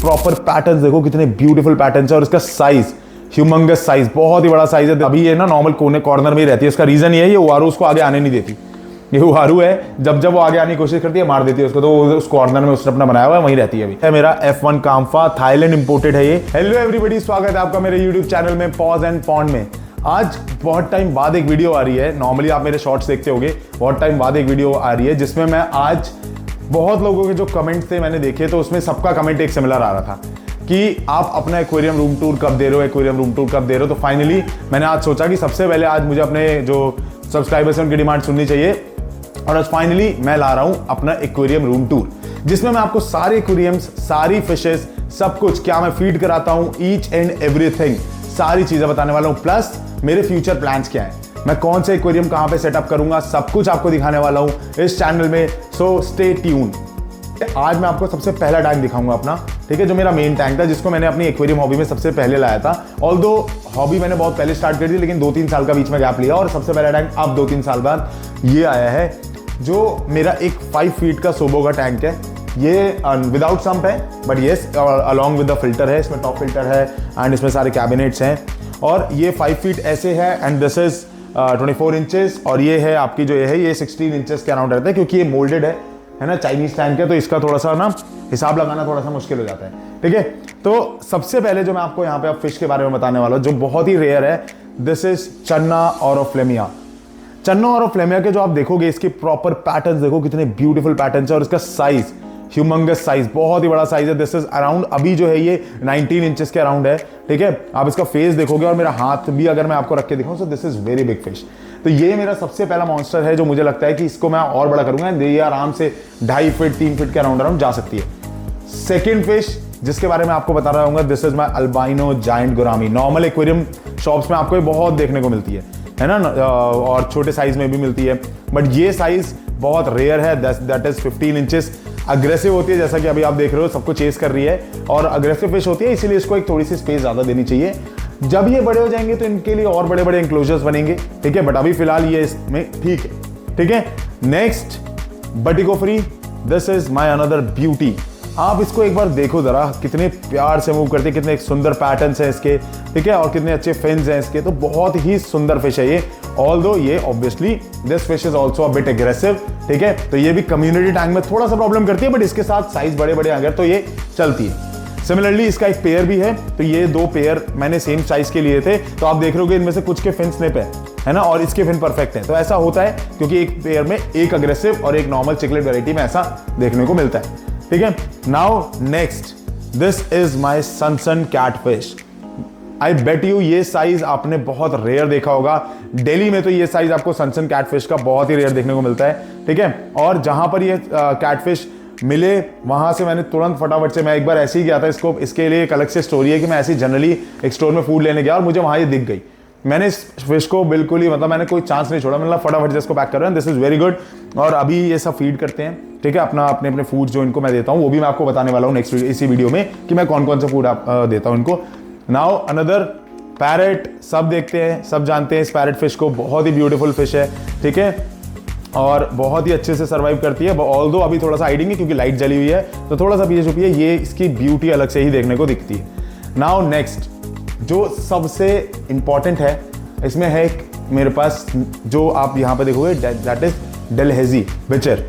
Proper patterns देखो, कितने beautiful patterns है और इसका साइज ह्यूमंगस साइज, बहुत ही बड़ा साइज है। अभी ये ना नॉर्मल कोने कॉर्नर में ही रहती है। इसका रीजन ये है, ये उहारू उसको आगे आने नहीं देती। ये उहारू है, जब जब वो आगे आने की कोशिश करती है मार देती है उसको, तो उस कॉर्नर में उसने अपना बनाया हुआ है, वहीं रहती है। अभी है मेरा F1 काम्फा, थाईलैंड इंपोर्टेड है ये। हेलो एवरीबॉडी, स्वागत है आपका मेरे यूट्यूब चैनल में पॉज एंड पॉन्ड में। आज बहुत टाइम बाद एक वीडियो आ रही है। नॉर्मली आप मेरे शॉर्ट्स देखते होंगे, बहुत टाइम बाद एक वीडियो आ रही है जिसमें मैं आज बहुत लोगों के जो कमेंट्स थे मैंने देखे, तो उसमें सबका कमेंट एक सिमिलर आ रहा था कि आप अपना एक्वेरियम रूम टूर कब दे रहे हो, एक्वेरियम रूम टूर कब दे रहे हो। तो फाइनली मैंने आज सोचा कि सबसे पहले आज मुझे अपने जो सब्सक्राइबर्स हैं उनकी डिमांड सुननी चाहिए, और आज फाइनली मैं ला रहा हूं अपना एक्वेरियम रूम टूर, जिसमें मैं आपको सारे एक्वेरियम्स, सारी फिशेस, सब कुछ क्या मैं फीड कराता हूं, ईच एंड एवरीथिंग, सारी चीजें बताने वाला हूं। प्लस मेरे फ्यूचर प्लान्स क्या है, मैं कौन से एक्वेरियम कहां पे सेटअप करूंगा, सब कुछ आपको दिखाने वाला हूं इस चैनल में। So stay tune. आज मैं आपको सबसे पहला टैंक दिखाऊंगा अपना, ठीक है, जो मेरा मेन टैंक था, जिसको मैंने अपनी एक्वेरियम हॉबी में सबसे पहले लाया था। ऑल्दो हॉबी मैंने बहुत पहले स्टार्ट कर दी, लेकिन 2-3 साल का बीच में गैप लिया, और सबसे पहला टैंक अब 2-3 साल बाद ये आया है, जो मेरा एक 5 फीट का सोबो का टैंक है। ये विदाउट सम्प है, but yes along with the filter है। इसमें टॉप फिल्टर है एंड इसमें सारे कैबिनेट्स हैं, और ये 5 फीट ऐसे है एंड दिस इज 24 इंचेस, और ये है आपकी जो ये 16 इंचेस के अराउंड रहता है, क्योंकि ये मोल्डेड है ना, चाइनीज टैंक है, तो इसका थोड़ा सा ना हिसाब लगाना थोड़ा सा मुश्किल हो जाता है, ठीक है। तो सबसे पहले जो मैं आपको यहाँ पे अब फिश के बारे में बताने वाला हूँ, जो बहुत ही रेयर है, दिस इज चन्ना ऑरोफ्लेमिया। चन्ना ऑरोफ्लेमिया के जो आप देखोगे, इसके प्रॉपर पैटर्न्स देखो, कितने ब्यूटीफुल पैटर्न्स है, और इसका साइज ह्यूमंगस साइज, बहुत ही बड़ा साइज है। दिस इज अराउंड, अभी जो है ये 19 इंचेस के अराउंड है, ठीक है। आप इसका फेस देखोगे और मेरा हाथ भी अगर मैं आपको रख के दिखाऊं, सो this is very big fish. तो ये मेरा सबसे पहला मॉन्स्टर है, जो मुझे लगता है कि इसको मैं और बड़ा करूंगा, ये आराम से 2.5 फीट 3 फीट के अराउंड जा सकती है। सेकेंड फिश जिसके बारे में आपको बता रहा हूँ, this is my albino giant gourami. Normal aquarium shops में आपको ये बहुत देखने को मिलती है ना, और छोटे साइज में भी मिलती है, बट ये साइज बहुत रेयर है। That is 15 inches. अग्रेसिव होती है, जैसा कि अभी आप देख रहे हो, सबको चेस कर रही है, और अग्रेसिव फिश होती है, इसीलिए इसको एक थोड़ी सी स्पेस ज्यादा देनी चाहिए। जब ये बड़े हो जाएंगे तो इनके लिए और बड़े बड़े इंक्लोजर्स बनेंगे, ठीक है, बट अभी फिलहाल ये इसमें ठीक है, ठीक है। Next buttikoferi, this is my another beauty. आप इसको एक बार देखो जरा, कितने प्यार से मूव करते हैं, कितने सुंदर पैटर्न्स हैं इसके, ठीक है, और कितने अच्छे फिन्स हैं इसके। तो बहुत ही सुंदर फिश है ये। ऑल्दो ये obviously this fish is also a bit aggressive, ठीक है, तो ये भी कम्युनिटी टैंक में थोड़ा सा प्रॉब्लम करती है, बट इसके साथ साइज बड़े बड़े अगर तो ये चलती है। सिमिलरली इसका एक पेयर भी है, तो ये 2 पेयर मैंने सेम साइज के लिए थे, तो आप देख रहे हो इनमें से कुछ के फिन स्निप है ना, और इसके फिन परफेक्ट है। तो ऐसा होता है क्योंकि एक पेयर में एक अग्रेसिव और एक नॉर्मल चिकलेट वैरायटी में ऐसा देखने को मिलता है, ठीक है। Now next, this is my सनसन कैटफिश। आई बेट यू ये साइज आपने बहुत रेयर देखा होगा। दिल्ली में तो ये साइज आपको सनसन कैटफिश का बहुत ही रेयर देखने को मिलता है, ठीक है। और जहां पर ये कैटफिश मिले वहां से मैंने तुरंत फटाफट से, मैं एक बार ऐसे ही गया था, इसके लिए एक अलग से स्टोरी है कि मैं ऐसे ही जनरली एक स्टोर में फूड लेने गया और मुझे वहां ये दिख गई। मैंने इस फिश को बिल्कुल ही, मतलब मैंने कोई चांस नहीं छोड़ा, मैंने फटाफट से इसको पैक कर रहा हूं। This is very good. और अभी ये सब फीड करते हैं, ठीक है, अपने अपने फूड जो इनको मैं देता हूँ, वो भी मैं आपको बताने वाला हूँ नेक्स्ट इसी वीडियो में कि मैं कौन कौन सा फूड देता हूँ इनको। नाउ अनदर पैरेट, सब देखते हैं, सब जानते हैं इस पैरेट फिश को, बहुत ही ब्यूटीफुल फिश है, ठीक है, और बहुत ही अच्छे से सर्वाइव करती है। ऑल्दो अभी थोड़ा सा हाइडिंग है क्योंकि लाइट जली हुई है, तो थोड़ा सा पीछे छुपी है, ये इसकी ब्यूटी अलग से ही देखने को दिखती है। नाउ नेक्स्ट, जो सबसे इंपॉर्टेंट है इसमें है मेरे पास, जो आप यहाँ पे देखोगे, दैट इज डलहेजी बिचर,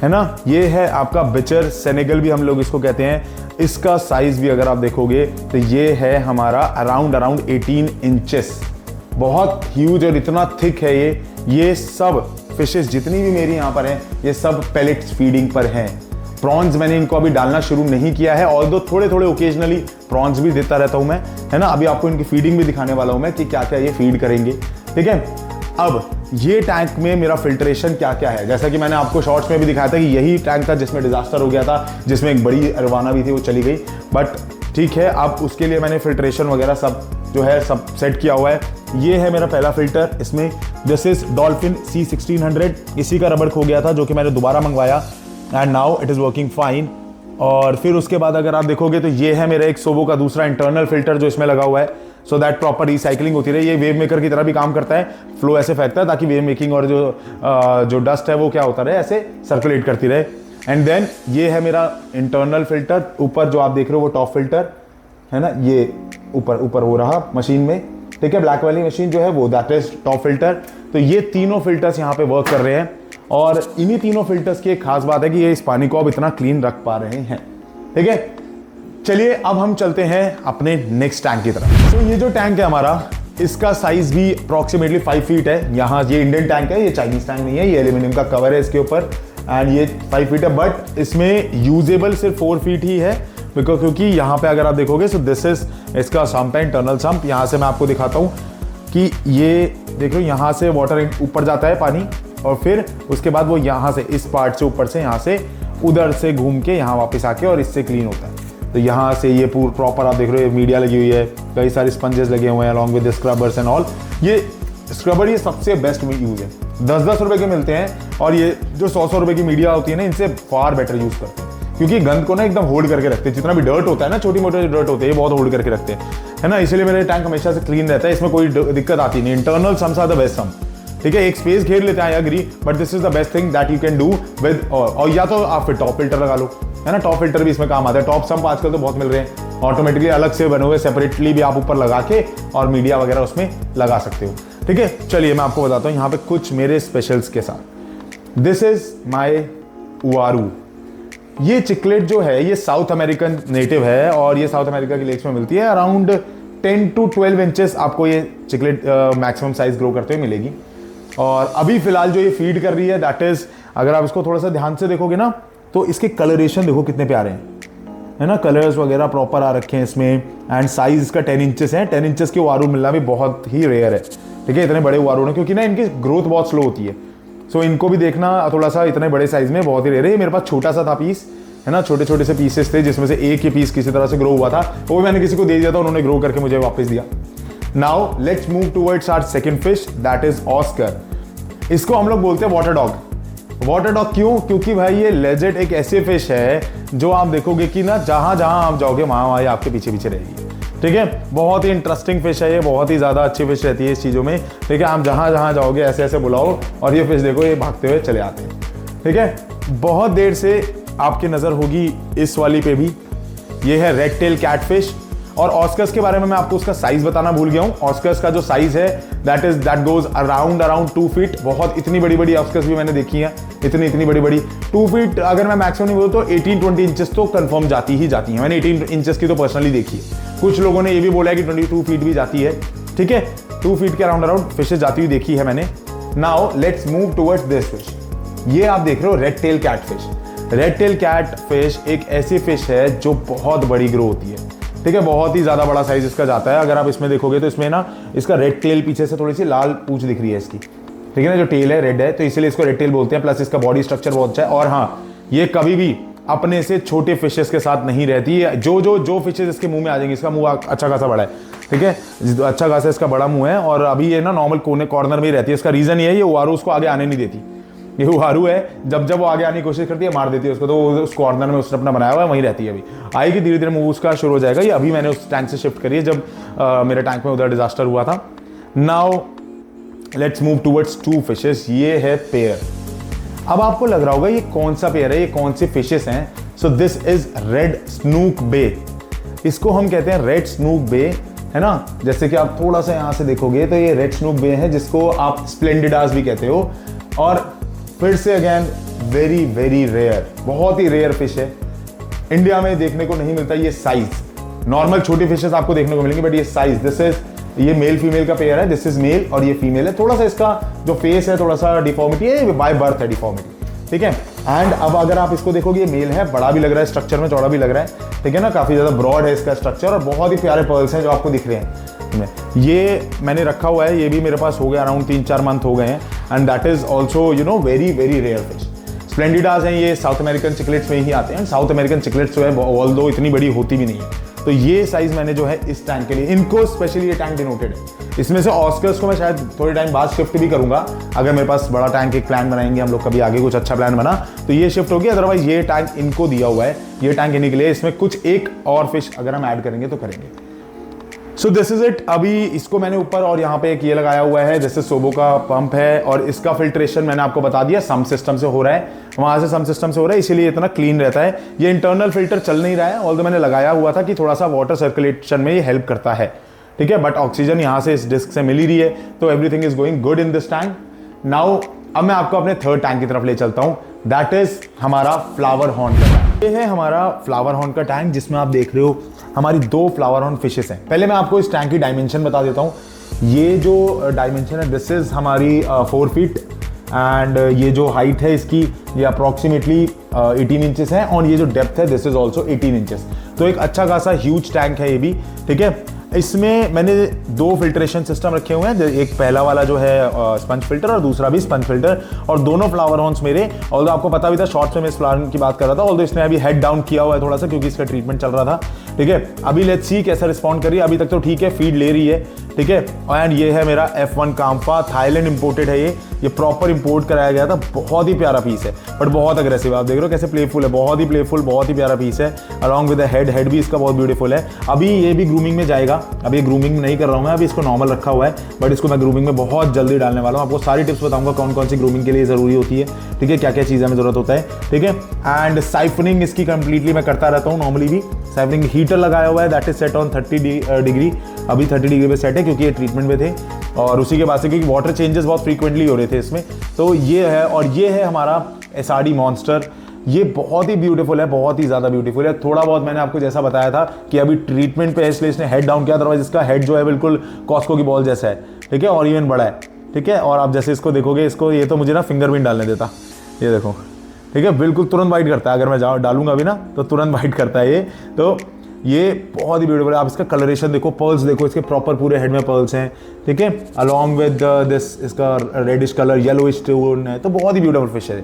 है ना। ये है आपका बिचर, सेनेगल भी हम लोग इसको कहते हैं। इसका साइज भी अगर आप देखोगे तो ये है हमारा अराउंड 18 इंचेस, बहुत ह्यूज और इतना थिक है ये सब फिशेस जितनी भी मेरी यहाँ पर हैं, ये सब पेलेट्स फीडिंग पर हैं। प्रॉन्स मैंने इनको अभी डालना शुरू नहीं किया है, ऑल्दो थोड़े थोड़े ओकेजनली प्रॉन्स भी देता रहता हूँ मैं, है ना। अभी आपको इनकी फीडिंग भी दिखाने वाला हूँ मैं कि क्या क्या ये फीड करेंगे, ठीक है। अब ये टैंक में मेरा फिल्ट्रेशन क्या क्या है, जैसा कि मैंने आपको शॉर्ट्स में भी दिखाया था कि यही टैंक था जिसमें डिजास्टर हो गया था, जिसमें एक बड़ी अरवाना भी थी, वो चली गई, बट ठीक है। अब उसके लिए मैंने फिल्ट्रेशन वगैरह सब जो है सब सेट किया हुआ है। ये है मेरा पहला फिल्टर, इसमें दिस इज डॉल्फिन C1600, इसी का रबड़ खो गया था जो कि मैंने दोबारा मंगवाया, and now it is working fine. और फिर उसके बाद अगर आप देखोगे तो ये है मेरा एक सोबो का दूसरा इंटरनल फिल्टर जो इसमें लगा हुआ है, सो दैट प्रॉपर रिसाइकलिंग होती रहे। ये वेव मेकर की तरह भी काम करता है, फ्लो ऐसे फेंकता है ताकि वेव मेकिंग और जो डस्ट है वो क्या होता रहे, ऐसे सर्कुलेट करती रहे। एंड देन ये है मेरा इंटरनल फिल्टर, ऊपर जो आप देख रहे हो वो टॉप फिल्टर है ना, ये ऊपर ऊपर हो रहा मशीन में, ठीक है, ब्लैक वाली मशीन जो है वो दैट इज टॉप फिल्टर। तो ये तीनों फिल्टर्स यहाँ पे वर्क कर रहे हैं और इन्हीं तीनों फिल्टर्स की एक खास बात है कि ये इस पानी को अब इतना क्लीन रख पा रहे हैं, ठीक है। चलिए अब हम चलते हैं अपने नेक्स्ट टैंक की तरफ। तो ये जो टैंक है हमारा, इसका साइज भी अप्रॉक्सीमेटली 5 फीट है। यहाँ ये इंडियन टैंक है, ये चाइनीज टैंक नहीं है, ये एल्यूमिनियम का कवर है इसके ऊपर एंड ये 5 फीट है, बट इसमें यूजेबल सिर्फ 4 फीट ही है बिकॉज क्योंकि यहाँ पे अगर आप देखोगे सो दिस इज इसका सम्प है, इंटरनल सम्प। यहाँ से मैं आपको दिखाता हूँ कि ये देख लो, यहाँ से वाटर ऊपर जाता है पानी और फिर उसके बाद वो यहाँ से इस पार्ट से ऊपर से यहाँ से उधर से घूम के यहाँ वापस आके और इससे क्लीन होता है। तो यहाँ से ये पूरा प्रॉपर आप देख रहे हो, मीडिया लगी हुई है, कई सारे स्पंजेस लगे हुए हैं along with scrubbers and all. ये स्क्रबर ये सबसे बेस्ट यूज है, 10-10 रुपए के मिलते हैं और ये जो 100-100 रुपए की मीडिया होती है ना, इनसे फार बेटर यूज करते हैं क्योंकि गंद को ना एकदम होल्ड करके रखते हैं। जितना भी डर्ट होता है ना, छोटी मोटी डर्ट होते हैं, ये बहुत होल्ड करके रखते हैं, है ना। इसीलिए मेरे टैंक हमेशा से क्लीन रहता है, इसमें कोई दिक्कत आती नहीं। Internal sumps are the best sump, ठीक है। एक स्पेस घेर लेते हैं, I agree, but this is the best thing that you can do with. और या तो आप फिर टॉप फिल्टर लगा लो, है ना, टॉप फिल्टर भी इसमें काम आता है। टॉप सम्प आजकल तो बहुत मिल रहे हैं, ऑटोमेटिकली अलग से बने हुए, सेपरेटली भी आप ऊपर लगा के और मीडिया वगैरह उसमें लगा सकते हो, ठीक है। चलिए मैं आपको बताता हूँ यहाँ पे कुछ मेरे स्पेशल्स के साथ। This is my uaru. ये चिकलेट जो है ये साउथ अमेरिकन नेटिव है और ये साउथ अमेरिका की लेक्स में मिलती है। अराउंड 10 to 12 इंचेस आपको ये चिकलेट मैक्सिमम साइज ग्रो करते हुए मिलेगी। और अभी फिलहाल जो ये फीड कर रही है दैट इज, अगर आप इसको थोड़ा सा ध्यान से देखोगे ना तो इसके कलरेशन देखो कितने प्यारे हैं, है ना, कलर्स वगैरह प्रॉपर आ रखे हैं इसमें। एंड साइज इसका 10 इंचेस है। 10 इंचेस के वारू मिलना भी बहुत ही रेयर है, ठीक है, इतने बड़े वारू ने, क्योंकि ना इनकी ग्रोथ बहुत स्लो होती है। सो इनको भी देखना थोड़ा सा इतने बड़े साइज में बहुत ही रेयर है। मेरे पास छोटा सा था पीस, है ना, छोटे छोटे से पीसेस थे जिसमें से एक ही पीस किसी तरह से ग्रो हुआ था, वो भी मैंने किसी को दे दिया था, उन्होंने ग्रो करके मुझे वापस दिया। Now let's move towards our second fish that is oscar. इसको हम लोग बोलते हैं वाटर डॉग। वाटर डॉग क्यों? क्योंकि भाई ये लेजेंड एक ऐसे फिश है जो आप देखोगे कि ना जहां जहां आप जाओगे वहां ये आपके पीछे पीछे रहेगी, ठीक है। बहुत ही इंटरेस्टिंग फिश है ये, बहुत ही ज्यादा अच्छी फिश रहती है इस चीजों में, ठीक है। आप जहां जहां जाओगे ऐसे ऐसे बुलाओ और ये फिश देखो ये भागते हुए चले आते हैं, ठीक है। बहुत देर से आपकी नजर होगी इस वाली पे भी, ये है रेड टेल कैटफिश। और ऑस्कर्स के बारे में मैं आपको उसका साइज बताना भूल गया हूं। ऑस्कर्स का जो साइज है दैट गोज अराउंड 2 फीट। बहुत इतनी बड़ी बड़ी ऑस्कर्स भी मैंने देखी है, इतनी बड़ी बड़ी 2 फीट अगर मैं मैक्सिमम नहीं बोलूं तो 18-20 इंचेस तो कंफर्म जाती ही जाती है। मैंने 18 इंचेस की तो पर्सनली देखी है। कुछ लोगों ने ये भी बोला है कि 22 फीट भी जाती है, ठीक है। 2 फीट के अराउंड फिशेज जाती हुई देखी है मैंने। Now let's move towards this fish. ये आप देख रहे हो red tell catfish. Red tell catfish एक ऐसी फिश है जो बहुत बड़ी ग्रो होती है, ठीक है। बहुत ही ज्यादा बड़ा साइज इसका जाता है। अगर आप इसमें देखोगे तो इसमें ना इसका रेड टेल पीछे से थोड़ी सी लाल पूंछ दिख रही है इसकी, ठीक है ना, जो टेल है रेड है तो इसीलिए इसको रेड टेल बोलते हैं। प्लस इसका बॉडी स्ट्रक्चर बहुत अच्छा है। और हाँ, ये कभी भी अपने से छोटे फिशेस के साथ नहीं रहती है। जो फिशेस इसके मुंह में आ जाएंगे, इसका मुंह अच्छा खासा बड़ा है, ठीक है, अच्छा खासा इसका बड़ा मुंह है। और अभी ये ना नॉर्मल कोने कॉर्नर में ही रहती है। इसका रीजन ये है, ये उआरू उसको आगे आने नहीं देती। ये उआरू है, जब वो आगे आने की कोशिश करती है मार देती है उसको, तो उस कॉर्नर में उसने अपना बनाया हुआ है, वहीं रहती है। अभी आएगी धीरे धीरे मूव उसका शुरू हो जाएगा। ये अभी मैंने उस टैंक से शिफ्ट करी है जब मेरे टैंक में उधर डिजास्टर हुआ था। Now let's move towards 2 fishes. ये है पेयर। अब आपको लग रहा होगा ये कौन सा पेयर है, ये कौन से फिशेस हैं। So this is red snook bay. इसको हम कहते हैं रेड स्नूक बे, है ना। जैसे कि आप थोड़ा सा यहां से देखोगे तो ये रेड स्नूक बे है जिसको आप स्प्लेंडिडास भी कहते हो। और फिर से अगेन वेरी वेरी रेयर, बहुत ही रेयर फिश है, इंडिया में देखने को नहीं मिलता ये साइज। नॉर्मल छोटी फिशेस आपको देखने को मिलेंगी बट ये साइज, दिस इज, ये मेल फीमेल का पेयर है, दिस इज मेल और ये फीमेल है। थोड़ा सा इसका जो फेस है थोड़ा सा डिफॉर्मिटी है, बाय बर्थ है डिफॉर्मिटी, ठीक है। एंड अब अगर आप इसको देखोगे ये मेल है, बड़ा भी लग रहा है स्ट्रक्चर में, चौड़ा भी लग रहा है, ठीक है ना, काफी ज्यादा ब्रॉड है इसका स्ट्रक्चर और बहुत ही प्यारे पर्ल्स हैं जो आपको दिख रहे हैं। ये मैंने रखा हुआ है, ये भी मेरे पास हो गया अराउंड 3-4 मंथ हो गए हैं। And that is also you know very very rare fish. स्प्लेंडिडास हैं, ये साउथ अमेरिकन चिकलेट्स में ही आते हैं। साउथ अमेरिकन चिकलेट्स जो है ऑल्दो इतनी बड़ी होती भी नहीं है। तो ये साइज मैंने जो है इस टैंक के लिए, इनको स्पेशली ये टैंक डिनोटेड है। इसमें से ऑस्कर्स को मैं शायद थोड़े टाइम बाद शिफ्ट भी करूंगा, अगर मेरे पास बड़ा टैंक एक प्लान बनाएंगे हम लोग, कभी आगे कुछ अच्छा प्लान बना तो ये शिफ्ट होगी। अदरवाइज ये टैंक इनको दिया हुआ है, ये टैंक इन्हीं के लिए। इसमें कुछ एक और फिश अगर हम ऐड करेंगे तो करेंगे। सो दिस इज इट। अभी इसको मैंने ऊपर और यहाँ पे एक ये लगाया हुआ है, जैसे सोबो का पंप है, और इसका फिल्ट्रेशन मैंने आपको बता दिया सम सिस्टम से हो रहा है, वहां से सम सिस्टम से हो रहा है, इसीलिए इतना क्लीन रहता है। ये इंटरनल फिल्टर चल नहीं रहा है, ऑल्दो मैंने लगाया हुआ था कि थोड़ा सा वाटर सर्कुलेशन में ये हेल्प करता है, ठीक है, बट ऑक्सीजन यहाँ से इस डिस्क से मिल ही रही है, तो everything is going good in this tank. Now अब मैं आपको अपने थर्ड टैंक की तरफ ले चलता हूँ, दैट इज हमारा फ्लावर हॉर्न का टैंक। ये है हमारा फ्लावर हॉर्न का टैंक, जिसमें आप देख रहे हो हमारी 2 फ्लावर हॉर्न फिशेस हैं। पहले मैं आपको इस टैंक की डायमेंशन बता देता हूँ। ये जो डायमेंशन है, दिस इज हमारी 4 फीट, एंड ये जो हाइट है इसकी, ये अप्रॉक्सीमेटली 18 इंचेस है, और ये जो डेप्थ है दिस इज ऑल्सो 18 इंचेस। तो एक अच्छा खासा ह्यूज टैंक है ये भी, ठीक है। इसमें मैंने 2 फिल्ट्रेशन सिस्टम रखे हुए हैं, एक पहला वाला जो है स्पंज फिल्टर, और दूसरा भी स्पंज फिल्टर, और दोनों फ्लावर हॉर्न्स मेरे, ऑल्दो आपको पता भी था शॉर्ट्स में मैं इस फ्लावर की बात कर रहा था, ऑल्दो इसने अभी हेड डाउन किया हुआ है थोड़ा सा, क्योंकि इसका ट्रीटमेंट चल रहा था, ठीक है। अभी लेट्स सी कैसा रिस्पॉन्ड कर रही है। अभी तक तो ठीक है, फीड ले रही है, ठीक है। एंड ये है मेरा F1 काम्फा, थाईलैंड इंपोर्टेड है ये प्रॉपर इंपोर्ट कराया गया था। बहुत ही प्यारा पीस है, बट बहुत अग्रेसिव, आप देख रहे हो कैसे प्लेफुल है, बहुत ही प्लेफुल, बहुत ही प्यारा पीस है। अलॉन्ग विद द हेड भी इसका बहुत ब्यूटीफुल है। अभी ये भी ग्रूमिंग में जाएगा, अभी ग्रूमिंग नहीं कर रहा हूँ मैं, अभी इसको नॉर्मल रखा हुआ है, बट इसको मैं ग्रूमिंग में बहुत जल्दी डालने वाला हूँ। आपको सारी टिप्स बताऊंगा कौन कौन सी ग्रूमिंग के लिए जरूरी होती है, ठीक है, क्या क्या चीज़ें में जरूरत होता है, ठीक है। एंड साइफनिंग इसकी कंप्लीटली मैं करता रहता हूँ नॉर्मली भी। साइफनिंग हीटर लगाया हुआ है, that is set on 30 degree, अभी 30 डिग्री पे सेट है क्योंकि ये ट्रीटमेंट में थे, और उसी के बाद से क्योंकि वाटर चेंजेस बहुत फ्रीक्वेंटली हो रहे थे इसमें, तो ये है। और ये है हमारा SRD मॉन्स्टर, ये बहुत ही ब्यूटीफुल है, बहुत ही ज़्यादा ब्यूटीफुल है। थोड़ा बहुत मैंने आपको जैसा बताया था कि अभी ट्रीटमेंट पे है इसलिए इसने हेड डाउन किया, अदरवाइज इसका हेड जो है बिल्कुल कॉस्को की बॉल जैसा है, ठीक है, और इवन बड़ा है, ठीक है। और आप जैसे इसको देखोगे, इसको ये तो मुझे ना फिंगर भी डालने देता, ये देखो, ठीक है, बिल्कुल तुरंत बाइट करता है, अगर मैं डालूंगा अभी ना तो तुरंत बाइट करता है ये। तो ये बहुत ही ब्यूटीफुल है। आप इसका कलरेशन देखो, पर्ल्स देखो, इसके प्रॉपर पूरे हेड में पर्ल्स हैं, ठीक है, अलॉन्ग विद दिस इसका रेडिश कलर, येलोइश टोन है, तो बहुत ही ब्यूटीफुल फिश है।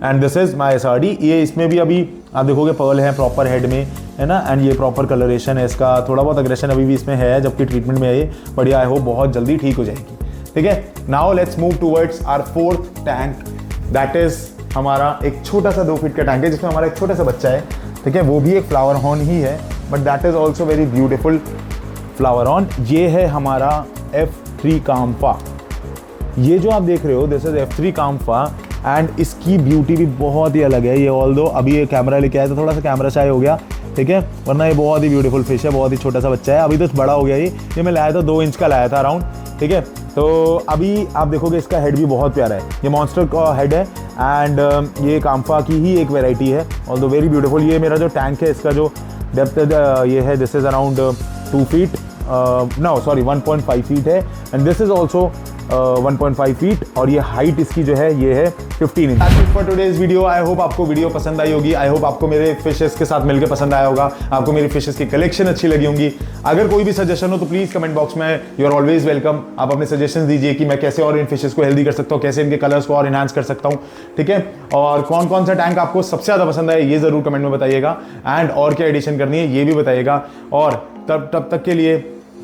And this is my SRD। ये इसमें भी अभी आप देखोगे पर्ल है प्रॉपर हेड में, है ना, एंड ये प्रॉपर कलरेशन है इसका। थोड़ा बहुत अग्रेशन अभी भी इसमें है, जबकि ट्रीटमेंट में है ये, बट आई होप बहुत जल्दी ठीक हो जाएगी, ठीक है। Now let's move towards our 4th tank, that is हमारा एक छोटा सा 2 फीट का टैंक है, जिसमें हमारा एक छोटा सा बच्चा है, ठीक है, वो भी एक फ्लावर हॉर्न ही है, but that is also very beautiful flower horn. ये है हमारा F3 काम्फा। ये जो आप देख रहे हो, this is F3 Kampha, and इसकी ब्यूटी भी बहुत ही अलग है। ये ऑल्दो अभी ये कैमरा लेके आया तो थोड़ा सा कैमरा शाय हो गया, ठीक है, वरना ये बहुत ही ब्यूटीफुल फिश है, बहुत ही छोटा सा बच्चा है। अभी तो बड़ा हो गया ये मैं लाया था 2 इंच का लाया था अराउंड, ठीक है। तो अभी आप देखोगे इसका हेड भी बहुत प्यारा है, ये मॉन्स्टर का हेड है, एंड ये काम्फा की ही एक वेराइटी है, ऑल्दो वेरी ब्यूटीफुल। ये मेरा जो टैंक है, इसका जो डेप्थ ये है, this is around 2 feet, no sorry 1.5 feet है, and this is also 1.5 feet, और ये हाइट इसकी जो है ये है 15 inch. That's it for today's video. I hope आपको वीडियो पसंद आई होगी, आई होप आपको मेरे फिशेस के साथ मिलकर पसंद आया होगा, आपको मेरी फिशेस की कलेक्शन अच्छी लगी होंगी। अगर कोई भी सजेशन हो तो प्लीज कमेंट बॉक्स में, यू आर ऑलवेज वेलकम। आप अपने सजेशन दीजिए कि मैं कैसे और इन फिशेस को हेल्दी कर सकता हूँ, कैसे इनके कलर्स को और इनहांस कर सकता हूँ, ठीक है। और कौन कौन सा टैंक आपको सबसे ज्यादा पसंद आए ये जरूर कमेंट में बताइएगा, एंड और क्या एडिशन करनी है ये भी बताइएगा। और तब तक के लिए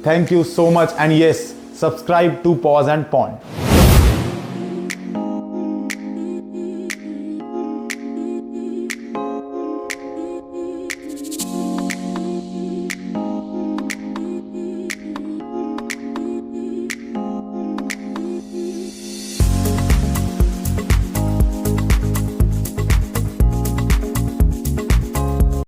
thank you so much, and yes, subscribe to Paws and Pond.